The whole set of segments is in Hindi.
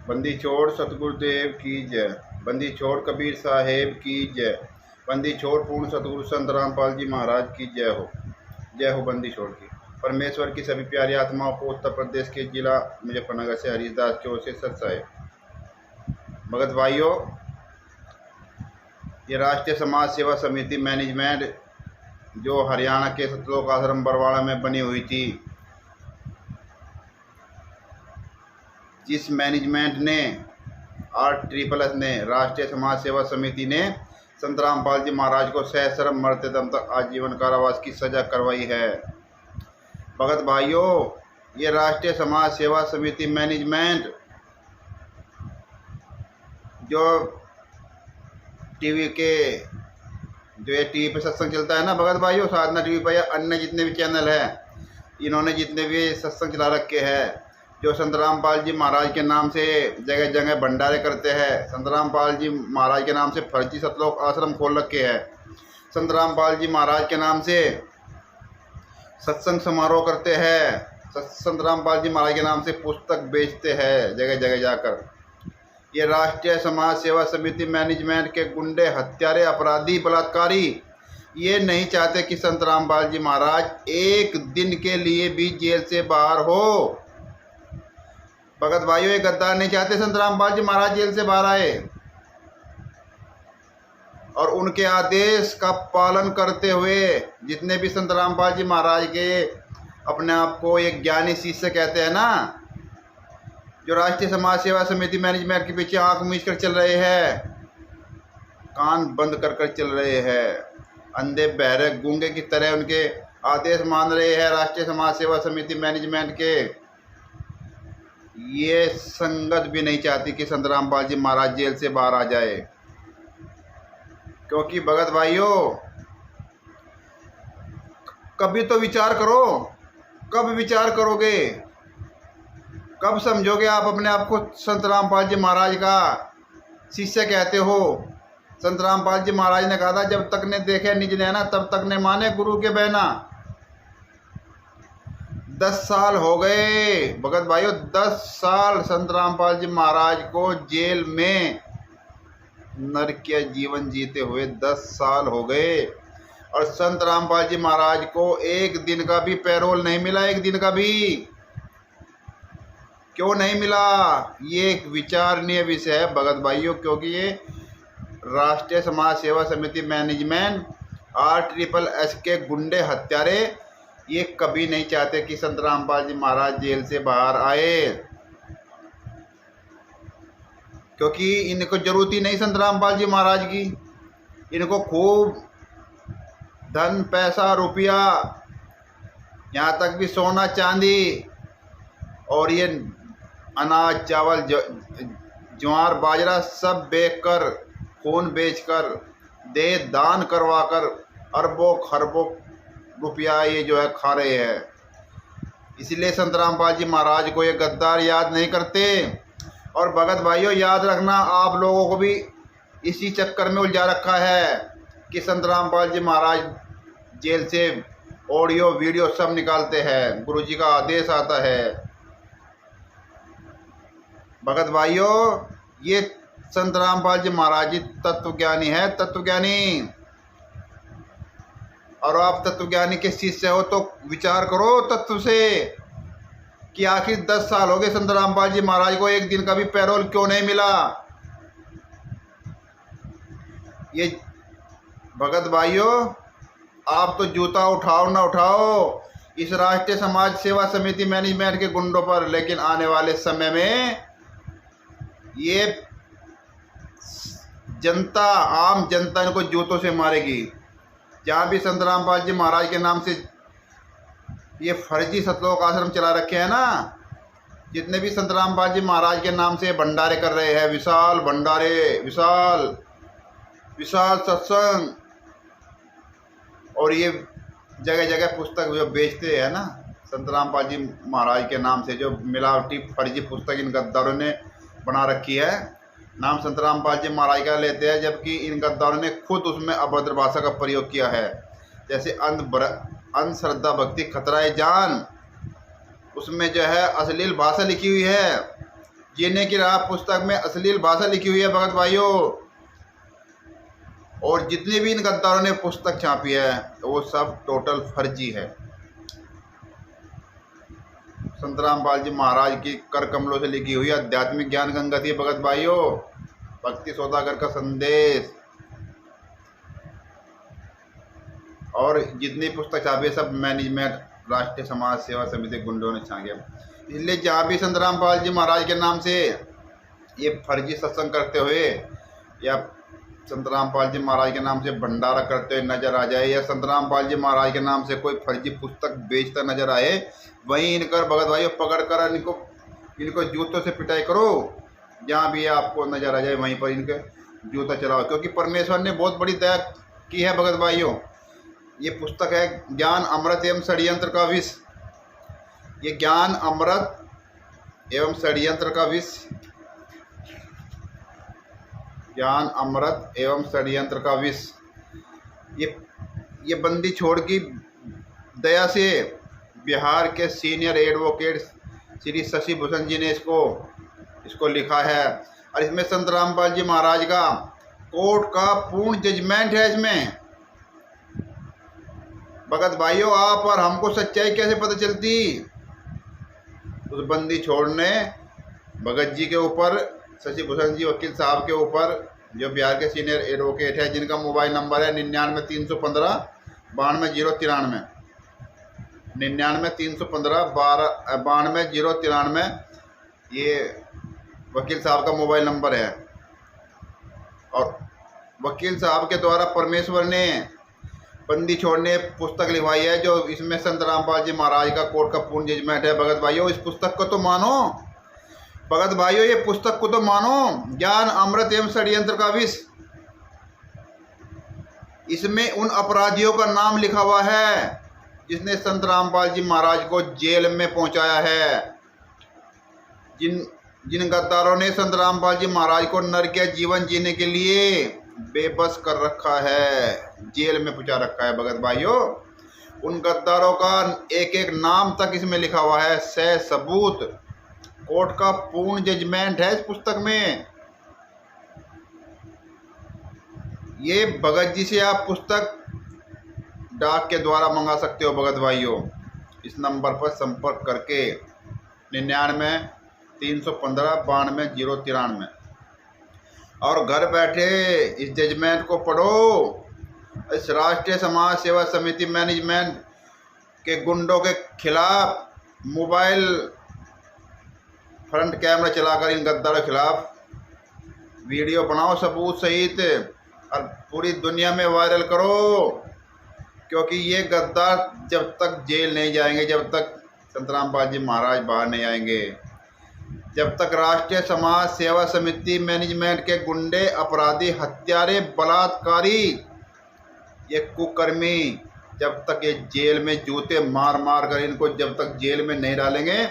बंदी छोड़ सतगुरुदेव की जय। बंदी छोड़ कबीर साहेब की जय। बंदी छोड़ पूर्ण सतगुरु संत रामपाल जी महाराज की जय हो। जय हो बंदी छोड़ की। परमेश्वर की सभी प्यारी आत्माओं को उत्तर प्रदेश के जिला मुजफ्फरनगर से हरीशदास की ओर से सत साहेब। भगत भाइयों, ये राष्ट्रीय समाज सेवा समिति मैनेजमेंट जो हरियाणा के सतलोक आश्रम बरवाड़ा में बनी हुई थी, जिस मैनेजमेंट ने RSSS ने राष्ट्रीय समाज सेवा समिति ने संत रामपाल जी महाराज को सश्रम मरते दम तक आजीवन कारावास की सजा करवाई है। भगत भाइयों, ये राष्ट्रीय समाज सेवा समिति मैनेजमेंट जो टीवी पे सत्संग चलता है ना भगत भाइयों, साधना टीवी पर या अन्य जितने भी चैनल हैं, इन्होंने जितने भी सत्संग चला रखे हैं, जो संत रामपाल जी महाराज के नाम से जगह जगह भंडारे करते हैं, संत रामपाल जी महाराज के नाम से फर्जी सतलोक आश्रम खोल रखे हैं, संत रामपाल जी महाराज के नाम से सत्संग समारोह करते हैं, संत रामपाल जी महाराज के नाम से पुस्तक बेचते हैं जगह जगह जाकर। ये राष्ट्रीय समाज सेवा समिति मैनेजमेंट के गुंडे, हत्यारे, अपराधी, बलात्कारी ये नहीं चाहते कि संत रामपाल जी महाराज एक दिन के लिए भी जेल से बाहर हो। भगत भाइयों, ये गद्दार नहीं चाहते संत रामपाल जी महाराज जेल से बाहर आए, और उनके आदेश का पालन करते हुए जितने भी संत रामपाल जी महाराज के अपने आप को एक ज्ञानी शिष्य कहते हैं ना, जो राष्ट्रीय समाज सेवा समिति मैनेजमेंट के पीछे आंख मीच कर चल रहे हैं, कान बंद कर कर चल रहे हैं, अंधे बहरे गूंगे की तरह उनके आदेश मान रहे हैं राष्ट्रीय समाज सेवा समिति मैनेजमेंट के, ये संगत भी नहीं चाहती कि संत रामपाल जी महाराज जेल से बाहर आ जाए। क्योंकि भगत भाइयों, कभी तो विचार करो, कब विचार करोगे, कब समझोगे आप अपने आप को संत रामपाल जी महाराज का शिष्य कहते हो। संत रामपाल जी महाराज ने कहा था, जब तक ने देखे निज नैना तब तक ने माने गुरु के बहना। 10 साल हो गए भगत भाइयों, 10 साल संत रामपाल जी महाराज को जेल में नरकीय जीवन जीते हुए 10 साल हो गए, और संत रामपाल जी महाराज को एक दिन का भी पैरोल नहीं मिला, एक दिन का भी। क्यों नहीं मिला? ये एक विचारणीय विषय है भगत भाइयों, क्योंकि ये राष्ट्रीय समाज सेवा समिति मैनेजमेंट RSSS के गुंडे, हत्यारे ये कभी नहीं चाहते कि संत रामपाल जी महाराज जेल से बाहर आए, क्योंकि इनको जरूरत ही नहीं संत रामपाल जी महाराज की। इनको खूब धन, पैसा, रुपया, यहाँ तक भी सोना चांदी और ये अनाज, चावल, ज्वार, बाजरा सब बेचकर, खून बेचकर, दे दान करवाकर अरबों खरबों रुपया ये जो है खा रहे हैं। इसलिए संत रामपाल जी महाराज को ये गद्दार याद नहीं करते। और भगत भाइयों, याद रखना, आप लोगों को भी इसी चक्कर में उलझा रखा है कि संत रामपाल जी महाराज जेल से ऑडियो वीडियो सब निकालते हैं, गुरुजी का आदेश आता है। भगत भाइयों, ये संत रामपाल जी महाराज जी तत्वज्ञानी है, तत्वज्ञानी। और आप तत्वज्ञानी के शिष्य हो तो विचार करो तत्व से कि आखिर 10 साल हो गए संत रामपाल जी महाराज को एक दिन का भी पैरोल क्यों नहीं मिला। ये भगत भाइयों, आप तो जूता उठाओ ना उठाओ इस राष्ट्रीय समाज सेवा समिति मैनेजमेंट के गुंडों पर, लेकिन आने वाले समय में ये जनता, आम जनता इनको जूतों से मारेगी। जहाँ भी संत रामपाल जी महाराज के नाम से ये फर्जी सतलोक आश्रम चला रखे हैं ना, जितने भी संत रामपाल जी महाराज के नाम से भंडारे कर रहे हैं, विशाल भंडारे, विशाल विशाल सत्संग, और ये जगह जगह पुस्तक जो बेचते हैं ना संत रामपाल जी महाराज के नाम से, जो मिलावटी फर्जी पुस्तक इन गद्दारों ने बना रखी है, नाम संत रामपाल जी महाराज का लेते हैं, जबकि इन गद्दारों ने खुद उसमें अभद्र भाषा का प्रयोग किया है। जैसे अंधश्रद्धा भक्ति खतरा है जान, उसमें जो है अश्लील भाषा लिखी हुई है। जीने की राह पुस्तक में अश्लील भाषा लिखी हुई है भगत भाइयों। और जितनी भी इन गद्दारों ने पुस्तक छापी है वो सब टोटल फर्जी है। संत रामपाल जी महाराज की कर कमलों से लिखी हुई आध्यात्मिक ज्ञान गंगा थी भगत भाइयों, भक्ति सौदागर का संदेश। और जितनी पुस्तक छापी है सब मैनेजमेंट राष्ट्रीय समाज सेवा समिति गुंडों ने छांगे। इसलिए जहाँ भी संत रामपाल जी महाराज के नाम से ये फर्जी सत्संग करते हुए या संत रामपाल जी महाराज के नाम से भंडारा करते हुए नजर आ जाए या संत रामपाल जी महाराज के नाम से कोई फर्जी पुस्तक बेचता नजर आए, वहीं इनकर भगत भाइयों पकड़ कर इनको जूतों से पिटाई करो। जहाँ भी आपको नजर आ जाए वहीं पर इनके जूता चलाओ, क्योंकि परमेश्वर ने बहुत बड़ी दया की है भगत भाइयों। ये पुस्तक है ज्ञान अमृत एवं षड्यंत्र का विष। ये ज्ञान अमृत एवं षड्यंत्र का विष, ज्ञान अमृत एवं षड्यंत्र का विष। ये बंदी छोड़ की दया से बिहार के सीनियर एडवोकेट श्री शशि भूषण जी ने इसको लिखा है। और इसमें संत रामपाल जी महाराज का कोर्ट का पूर्ण जजमेंट है इसमें। भगत भाइयों आप और हमको सच्चाई कैसे पता चलती? उस बंदी छोड़ ने भगत जी के ऊपर, शशि भूषण जी वकील साहब के ऊपर, जो बिहार के सीनियर एडवोकेट है, जिनका मोबाइल नंबर है 99-315-92-093, 99-315-92-093, ये वकील साहब का मोबाइल नंबर है। और वकील साहब के द्वारा परमेश्वर ने बंदी छोड़ने पुस्तक लिखवाई है, जो इसमें संत रामपाल जी महाराज का कोर्ट का पूर्ण जजमेंट है। भगत भाइयों इस पुस्तक को तो मानो, भगत भाइयों ये पुस्तक को तो मानो, ज्ञान अमृत एवं षड्यंत्र का विष। इसमें उन अपराधियों का नाम लिखा हुआ है जिसने संत रामपाल जी महाराज को जेल में पहुंचाया है, जिन गद्दारों ने संत रामपाल जी महाराज को नरकीय जीवन जीने के लिए बेबस कर रखा है, जेल में पहुंचा रखा है। भगत भाइयों उन गद्दारों का एक एक नाम तक इसमें लिखा हुआ है, सह सबूत, कोर्ट का पूर्ण जजमेंट है इस पुस्तक में। ये भगत जी से आप पुस्तक डाक के द्वारा मंगा सकते हो भगत भाइयों, इस नंबर पर संपर्क करके 99-315-92-093। और घर बैठे इस जजमेंट को पढ़ो। इस राष्ट्रीय समाज सेवा समिति मैनेजमेंट के गुंडों के खिलाफ मोबाइल फ्रंट कैमरा चलाकर इन गद्दारों के खिलाफ वीडियो बनाओ सबूत सहित और पूरी दुनिया में वायरल करो, क्योंकि ये गद्दार जब तक जेल नहीं जाएंगे, जब तक संत रामपाल जी महाराज बाहर नहीं आएंगे, जब तक राष्ट्रीय समाज सेवा समिति मैनेजमेंट के गुंडे, अपराधी, हत्यारे, बलात्कारी, ये कुकर्मी जब तक ये जेल में जूते मार मार कर इनको जब तक जेल में नहीं डालेंगे,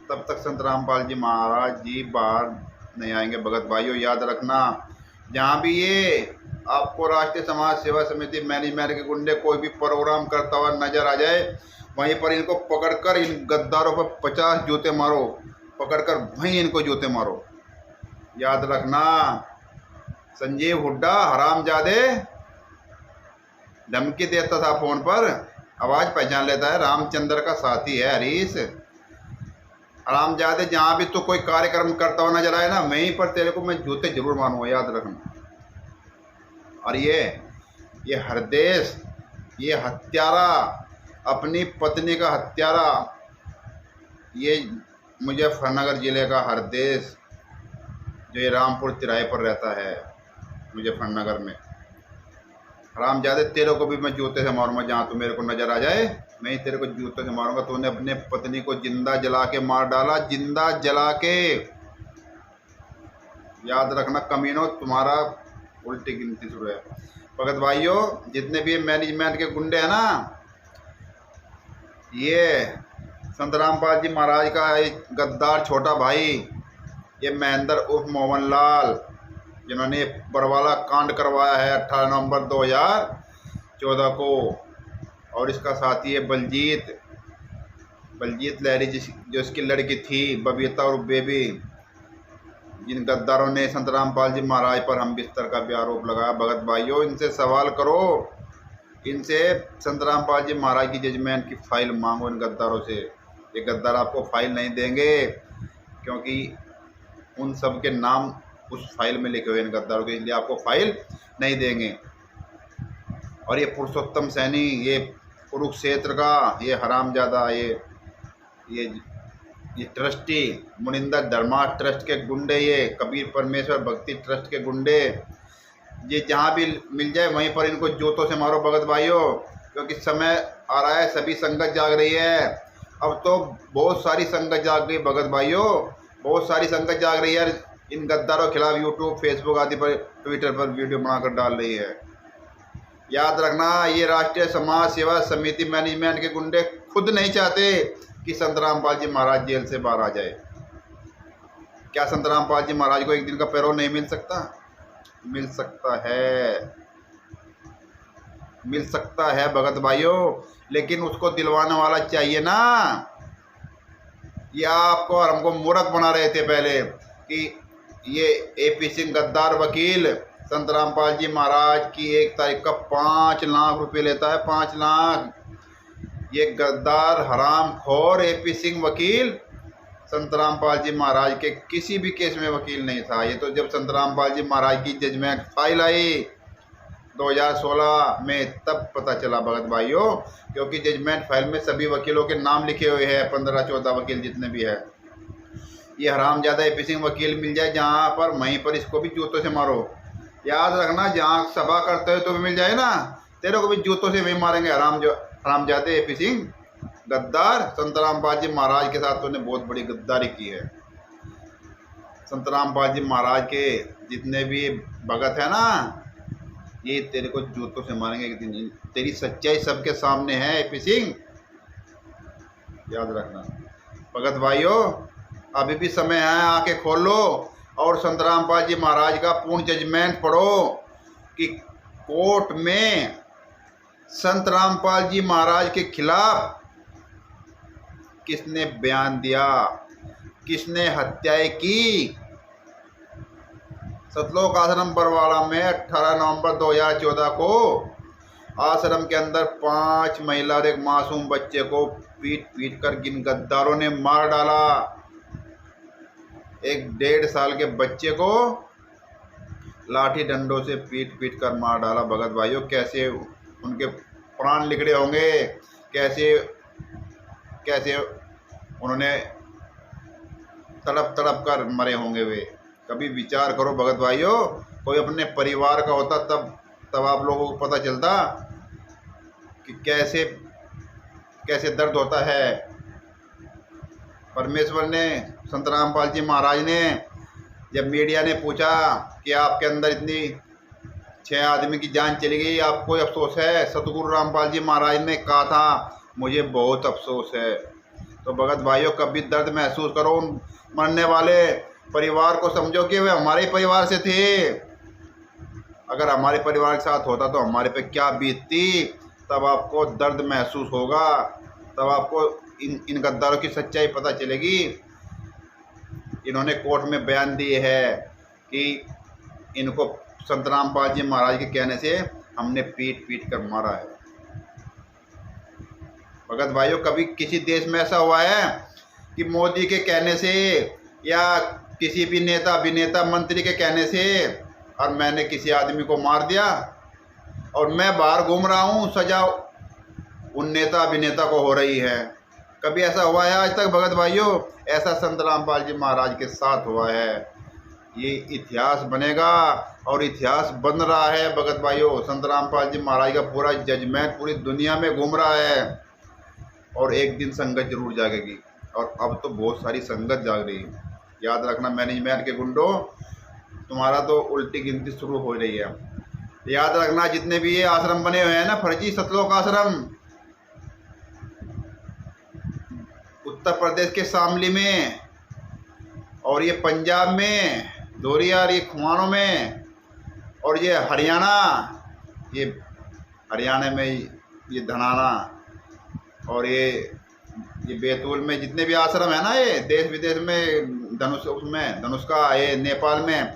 तब तक संत रामपाल जी महाराज जी बाहर नहीं आएंगे। भगत भाइयों याद रखना, जहाँ भी ये आपको राष्ट्रीय समाज सेवा समिति मैनेजमेंट के गुंडे कोई भी प्रोग्राम करता हुआ नजर आ जाए, वहीं पर इनको पकड़कर इन गद्दारों पर 50 जूते मारो, पकड़कर वहीं इनको जूते मारो। याद रखना, संजीव हुड्डा हरामजादे धमकी देता था फोन पर, आवाज़ पहचान लेता है, रामचंद्र का साथी है हरीश। हरामजादे जहाँ भी तो कोई कार्यक्रम करता हुआ नजर आए ना, वहीं पर तेरे को मैं जूते जरूर मारूंगा, याद रखना। और ये हरदेश, ये हत्यारा, अपनी पत्नी का हत्यारा, ये मुजफ्फरनगर ज़िले का हरदेश, जो ये रामपुर तिराहे पर रहता है मुजफ्फरनगर में। हरामजादे तेरे को भी मैं जूते से मारूंगा, जहाँ तू मेरे को नजर आ जाए मैं ही तेरे को जूते से मारूंगा। तूने अपने पत्नी को जिंदा जला के मार डाला, जिंदा जला के। याद रखना कमीनों, तुम्हारा उल्टी गिनती शुरू है। भगत भाइयों जितने भी मैनेजमेंट के गुंडे हैं ना, ये संत रामपाल जी महाराज का एक गद्दार छोटा भाई, ये महेंद्र उर्फ मोहन लाल, जिन्होंने बरवाला कांड करवाया है 18 नवंबर 2014 को। और इसका साथी है बलजीत लहरी, जो इसकी लड़की थी बबीता और बेबी, जिन गद्दारों ने संत रामपाल जी महाराज पर हम बिस्तर का भी आरोप लगाया, भगत भाइयों इनसे सवाल करो, इनसे संत रामपाल जी महाराज की जजमेंट की फाइल मांगो इन गद्दारों से। ये गद्दार आपको फाइल नहीं देंगे, क्योंकि उन सब के नाम उस फाइल में लिखे हुए इन गद्दारों के, इसलिए आपको फाइल नहीं देंगे। और ये पुरुषोत्तम सैनी, ये कुरुक्षेत्र का ये हरामजादा, ये ट्रस्टी मुनिंदर धर्मा ट्रस्ट के गुंडे, ये कबीर परमेश्वर भक्ति ट्रस्ट के गुंडे, ये जहाँ भी मिल जाए वहीं पर इनको जोतों से मारो भगत भाइयों, क्योंकि समय आ रहा है, सभी संगत जाग रही है। अब तो बहुत सारी संगत जाग गई भगत भाइयों, बहुत सारी संगत जाग रही है, इन गद्दारों के खिलाफ यूट्यूब, फेसबुक आदि पर, ट्विटर पर वीडियो बनाकर डाल रही है। याद रखना, ये राष्ट्रीय समाज सेवा समिति मैनेजमेंट के गुंडे खुद नहीं चाहते कि संत रामपाल जी महाराज जेल से बाहर आ जाए। क्या संत रामपाल जी महाराज को एक दिन का पैरोल नहीं मिल सकता? मिल सकता है, मिल सकता है भगत भाइयों, लेकिन उसको दिलवाने वाला चाहिए ना। ये आपको और हमको मूर्ख बना रहे थे पहले कि ये AP सिंह गद्दार वकील संत रामपाल जी महाराज की 1 तारीख का 5 लाख रुपए लेता है, 5 लाख। ये गद्दार हराम खोर AP सिंह वकील संत रामपाल जी महाराज के किसी भी केस में वकील नहीं था। ये तो जब संत रामपाल जी महाराज की जजमेंट फाइल आई 2016 में तब पता चला भगत भाइयों, क्योंकि जजमेंट फाइल में सभी वकीलों के नाम लिखे हुए हैं, 15-14 वकील जितने भी है। ये हरामजादा AP सिंह वकील मिल जाए जहाँ पर, वहीं पर इसको भी जूतों से मारो। याद रखना, जहाँ सभा करते हो तो भी मिल जाए ना, तेरे को भी जूतों से वही मारेंगे हरामजादे AP सिंह गद्दार। संत रामपाल जी महाराज के साथ तूने बहुत बड़ी गद्दारी की है। संत रामपाल जी महाराज के जितने भी भगत है ना, ये तेरे को जूतों से मारेंगे एक दिन। तेरी सच्चाई सबके सामने है AP सिंह, याद रखना भगत भाइयों। अभी भी समय है, आंखें खोल लो और संत रामपाल जी महाराज का पूर्ण जजमेंट पढ़ो कि कोर्ट में संत रामपाल जी महाराज के खिलाफ किसने बयान दिया, किसने हत्याएं की। सतलोक आश्रम बरवाड़ा में 18 नवंबर 2014 को आश्रम के अंदर 5 महिला और एक मासूम बच्चे को पीट कर जिन गद्दारों ने मार डाला, एक 1.5 साल के बच्चे को लाठी डंडों से पीट कर मार डाला भगत भाइयों। कैसे उनके प्राण निकले होंगे, कैसे कैसे उन्होंने तड़प तड़प कर मरे होंगे वे। कभी विचार करो भगत भाइयों, कोई अपने परिवार का होता तब आप लोगों को पता चलता कि कैसे कैसे दर्द होता है। परमेश्वर ने, संत रामपाल जी महाराज ने, जब मीडिया ने पूछा कि आपके अंदर इतनी 6 आदमी की जान चली गई, आपको अफसोस है? सतगुरु रामपाल जी महाराज ने कहा था मुझे बहुत अफसोस है। तो भगत भाइयों, कभी दर्द महसूस करो उन मरने वाले परिवार को, समझो कि वे हमारे परिवार से थे। अगर हमारे परिवार के साथ होता तो हमारे पे क्या बीतती, तब आपको दर्द महसूस होगा, तब आपको इन गद्दारों की सच्चाई पता चलेगी। इन्होंने कोर्ट में बयान दिए है कि इनको संत रामपाल जी महाराज के कहने से हमने पीट कर मारा है। भगत भाइयों, कभी किसी देश में ऐसा हुआ है कि मोदी के कहने से या किसी भी नेता अभिनेता मंत्री के कहने से और मैंने किसी आदमी को मार दिया और मैं बाहर घूम रहा हूँ, सजा उन नेता अभिनेता को हो रही है? कभी ऐसा हुआ है आज तक भगत भाइयों? ऐसा संत रामपाल जी महाराज के साथ हुआ है। ये इतिहास बनेगा और इतिहास बन रहा है भगत भाइयों। संत रामपाल जी महाराज का पूरा जजमेंट पूरी दुनिया में घूम रहा है और एक दिन संगत जरूर जागेगी, और अब तो बहुत सारी संगत जाग रही है। याद रखना मैनेजमेंट के गुंडों, तुम्हारा तो उल्टी गिनती शुरू हो रही है। याद रखना, जितने भी ये आश्रम बने हुए हैं ना, फर्जी सतलोक आश्रम, उत्तर प्रदेश के शामली में और ये पंजाब में धोरियार, ये खुमानों में, और ये हरियाणा में ये धनाना, और ये बैतूल में जितने भी आश्रम है ना, ये देश विदेश में धनुष उसमें धनुष का ये नेपाल में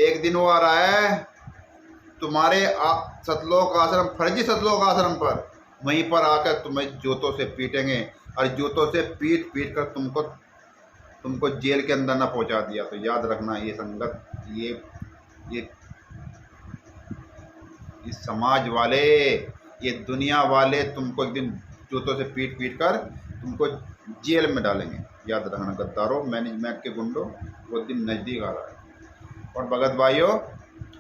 एक दिन वो आ रहा है तुम्हारे सतलोक आश्रम, फर्जी सतलोक आश्रम पर, वहीं पर आकर तुम्हें जूतों से पीटेंगे और जूतों से पीट पीट कर तुमको जेल के अंदर ना पहुंचा दिया तो याद रखना ये संगत, ये समाज वाले, ये दुनिया वाले तुमको एक दिन जूतों से पीट पीट कर तुमको जेल में डालेंगे। याद रखना गद्दारों, मैनेजमेंट के गुंडों, वो दिन नज़दीक आ रहा है। और भगत भाइयों,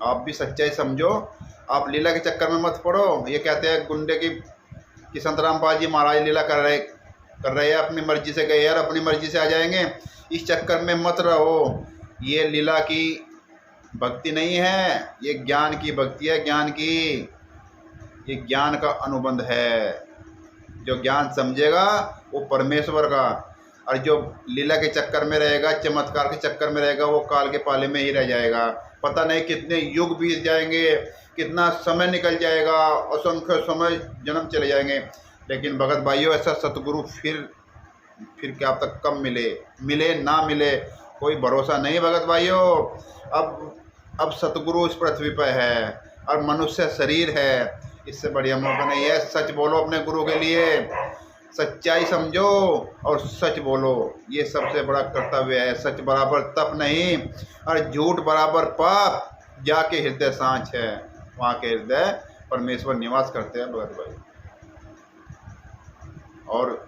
आप भी सच्चाई समझो, आप लीला के चक्कर में मत पड़ो। ये कहते हैं गुंडे कि संतराम पाल जी महाराज लीला कर रहे हैं, अपनी मर्जी से गए यार, अपनी मर्जी से आ जाएंगे, इस चक्कर में मत रहो। ये लीला की भक्ति नहीं है, ये ज्ञान की भक्ति है, ज्ञान की, ये ज्ञान का अनुबंध है। जो ज्ञान समझेगा वो परमेश्वर का, और जो लीला के चक्कर में रहेगा, चमत्कार के चक्कर में रहेगा, वो काल के पाले में ही रह जाएगा। पता नहीं कितने युग बीत जाएंगे, कितना समय निकल जाएगा, असंख्य समय जन्म चले जाएंगे, लेकिन भगत भाइयों ऐसा सतगुरु फिर क्या तक कब मिले ना मिले, कोई भरोसा नहीं भगत भाइयों। अब सतगुरु इस पृथ्वी पर है और मनुष्य शरीर है, इससे बढ़िया मौका नहीं है। सच बोलो अपने गुरु के लिए, सच्चाई समझो और सच बोलो, ये सबसे बड़ा कर्तव्य है। सच बराबर तप नहीं और झूठ बराबर पाप, जाके हृदय सांच है, वहाँ के हृदय परमेश्वर निवास करते हैं भगत भाई। और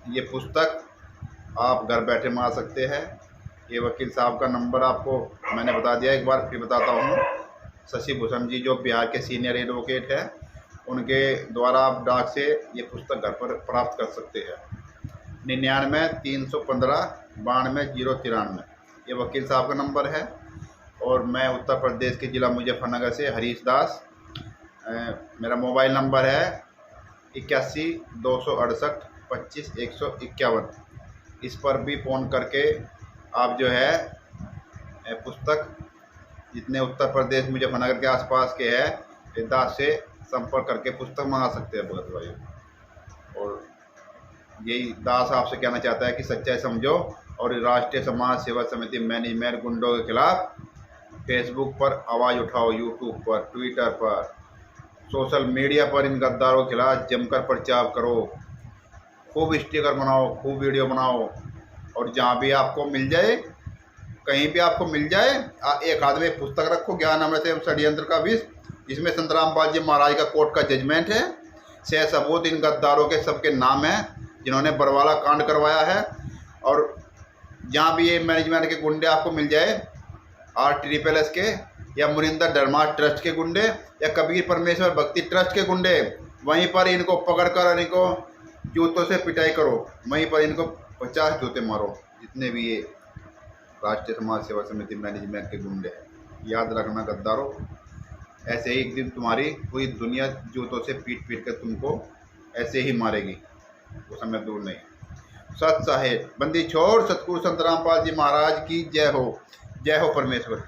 ये पुस्तक आप घर बैठे मंगा सकते हैं। ये वकील साहब का नंबर आपको मैंने बता दिया, एक बार फिर बताता हूँ। शशि भूषण जी जो बिहार के सीनियर एडवोकेट हैं, उनके द्वारा आप डाक से ये पुस्तक घर पर प्राप्त कर सकते हैं। 99-315-92-093 ये वकील साहब का नंबर है। और मैं उत्तर प्रदेश के ज़िला मुजफ्फरनगर से हरीश दास, मेरा मोबाइल नंबर है 81-268-25-151। इस पर भी फ़ोन करके आप जो है पुस्तक, जितने उत्तर प्रदेश मुजफ्फरनगर के आसपास के हैं, दास से संपर्क करके पुस्तक मंगा सकते हैं भगत भाई। और यही दास आपसे कहना चाहता है कि सच्चाई समझो और राष्ट्रीय समाज सेवा समिति मैनेजमेंट गुंडों के खिलाफ फेसबुक पर आवाज़ उठाओ, यूट्यूब पर, ट्विटर पर, सोशल मीडिया पर इन गद्दारों के खिलाफ जमकर प्रचार करो, खूब स्टिकर बनाओ, खूब वीडियो बनाओ। और जहाँ भी आपको मिल जाए, कहीं भी आपको मिल जाए, एक हाथ में पुस्तक रखो, ज्ञान अमृत एवं षड्यंत्र का विष, जिसमें संतराम पाल जी महाराज का कोर्ट का जजमेंट है, से सबूत इन गद्दारों के सबके नाम हैं जिन्होंने बरवाला कांड करवाया है। और जहाँ भी ये मैनेजमेंट के गुंडे आपको मिल जाए, RSSS के या मुरिंदर धर्मा ट्रस्ट के गुंडे या कबीर परमेश्वर भक्ति ट्रस्ट के गुंडे, वहीं पर इनको पकड़कर इनको जूतों से पिटाई करो, वहीं पर इनको 50 जूते मारो, जितने भी ये राष्ट्रीय समाज सेवा समिति मैनेजमेंट के गुंडे हैं। याद रखना गद्दारों, ऐसे ही एक दिन तुम्हारी पूरी दुनिया जूतों से पीट पीट कर तुमको ऐसे ही मारेगी, वो समय दूर नहीं। सत साहेब बंदी छोड़, सतगुरु संतराम पाल जी महाराज की जय हो, जय हो परमेश्वर।